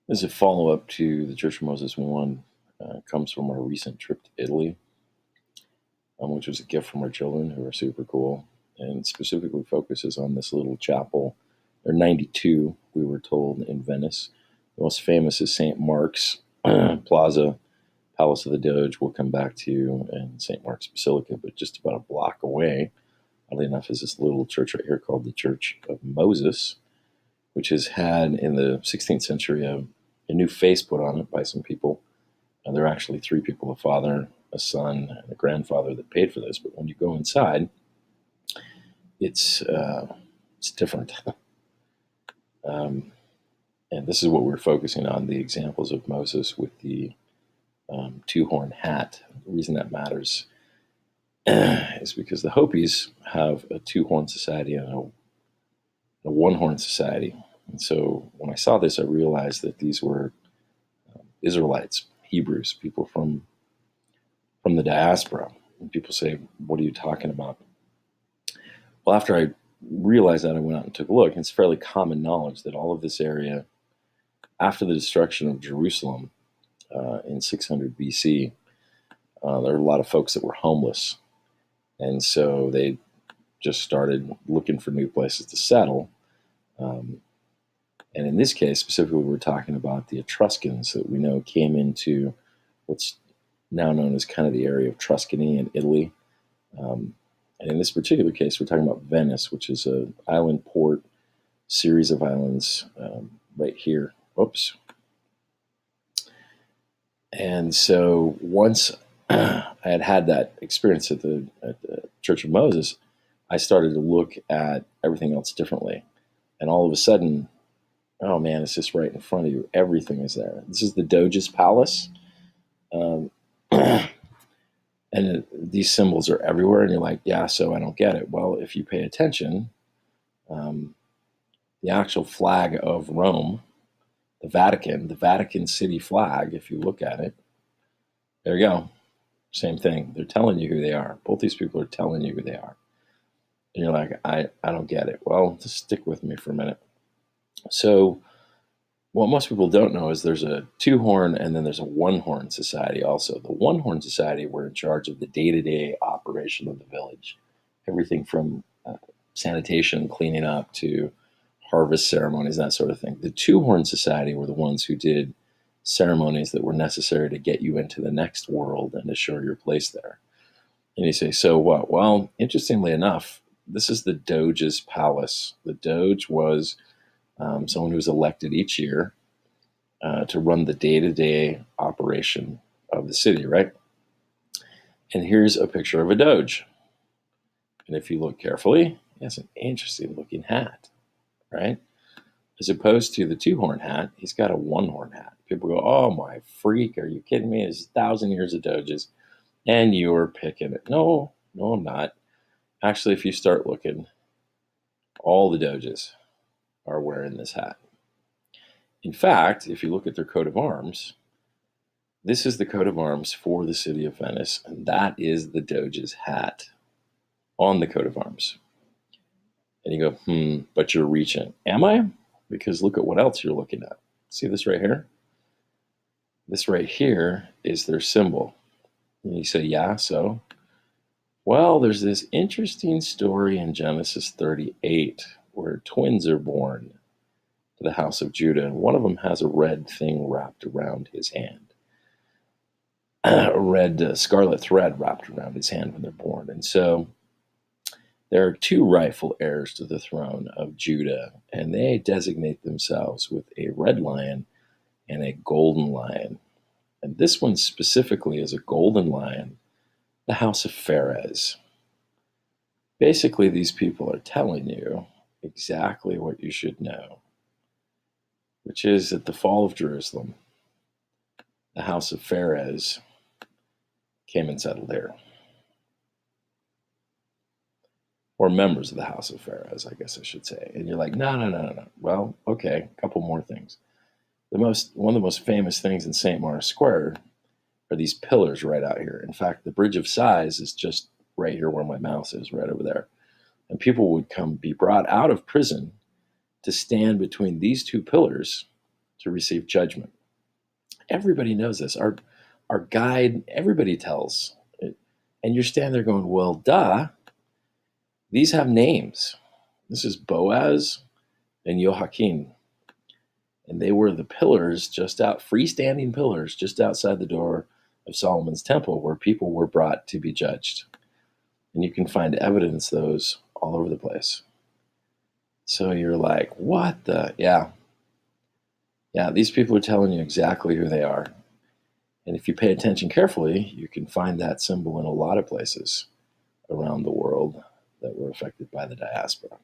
As a follow-up to the Church of Moses one, comes from our recent trip to Italy, which was a gift from our children who are super cool, and specifically focuses on this little chapel. There are 92, we were told, in Venice. The most famous is St. Mark's Plaza, Palace of the Doge. We'll come back to, and St. Mark's Basilica, but just about a block away, oddly enough, is this little church right here called the Church of Moses, which has had in the 16th century a new face put on it by some people. There are actually three people: a father, a son, and a grandfather that paid for this. But when you go inside, it's different. um, and this is what we're focusing on: the examples of Moses with the two-horn hat. The reason that matters is because the Hopis have a two-horn society and a one-horn society. And so when I saw this, I realized that these were Israelites, Hebrews, people from the diaspora. And people say, "What are you talking about?" Well, after I realized that, I went out and took a look. And it's fairly common knowledge that all of this area, after the destruction of Jerusalem in 600 BC, there were a lot of folks that were homeless. And so they just started looking for new places to settle. And in this case, specifically, we're talking about the Etruscans that we know came into what's now known as kind of the area of Tuscany in Italy. And in this particular case, we're talking about Venice, which is an island port, series of islands right here. Whoops. And so once I had that experience at the Church of Moses, I started to look at everything else differently. And all of a sudden, oh man, it's just right in front of you. Everything is there. This is the Doge's palace. Um, and these symbols are everywhere. And you're like, yeah, so I don't get it. Well, if you pay attention, the actual flag of Rome, the Vatican City flag, if you look at it, there you go. Same thing. They're telling you who they are. Both these people are telling you who they are. And you're like, I don't get it. Well, just stick with me for a minute. So what most people don't know is there's a two-horn and then there's a one-horn society also. The one-horn society were in charge of the day-to-day operation of the village. Everything from sanitation, cleaning up, to harvest ceremonies, that sort of thing. The two-horn society were the ones who did ceremonies that were necessary to get you into the next world and assure your place there. And you say, so what? Well, interestingly enough, this is the Doge's palace. The Doge was someone who was elected each year to run the day-to-day operation of the city, right? And here's a picture of a Doge. And if you look carefully, he has an interesting looking hat, right? As opposed to the two-horn hat, he's got a one-horn hat. People go, oh my freak, are you kidding me? It's 1,000 years of Doges, and you're picking it. No, I'm not. Actually, if you start looking, all the Doges are wearing this hat. In fact, if you look at their coat of arms, this is the coat of arms for the city of Venice, and that is the Doge's hat on the coat of arms. And you go, but you're reaching. Am I? Because look at what else you're looking at. See this right here? This right here is their symbol. And you say, yeah, so? Well, there's this interesting story in Genesis 38 where twins are born to the house of Judah, and one of them has a red thing wrapped around his hand. A red scarlet thread wrapped around his hand when they're born. And so there are two rightful heirs to the throne of Judah, and they designate themselves with a red lion and a golden lion. And this one specifically is a golden lion, the house of Pharez. Basically, these people are telling you exactly what you should know, which is at the fall of Jerusalem, the house of Pharez came and settled there. Or members of the house of Pharez, I guess I should say. And you're like, no. Well, okay, a couple more things. One of the most famous things in St. Mark's Square are these pillars right out here. In fact, the Bridge of Sighs is just right here where my mouse is, right over there. And people would be brought out of prison to stand between these two pillars to receive judgment. Everybody knows this. Our guide, everybody tells it. And you're standing there going, well, duh. These have names. This is Boaz and Joachim. And they were the pillars freestanding pillars just outside the door of Solomon's temple where people were brought to be judged. And you can find evidence of those all over the place. So you're like, what the? Yeah, these people are telling you exactly who they are. And if you pay attention carefully, you can find that symbol in a lot of places around the world that were affected by the diaspora.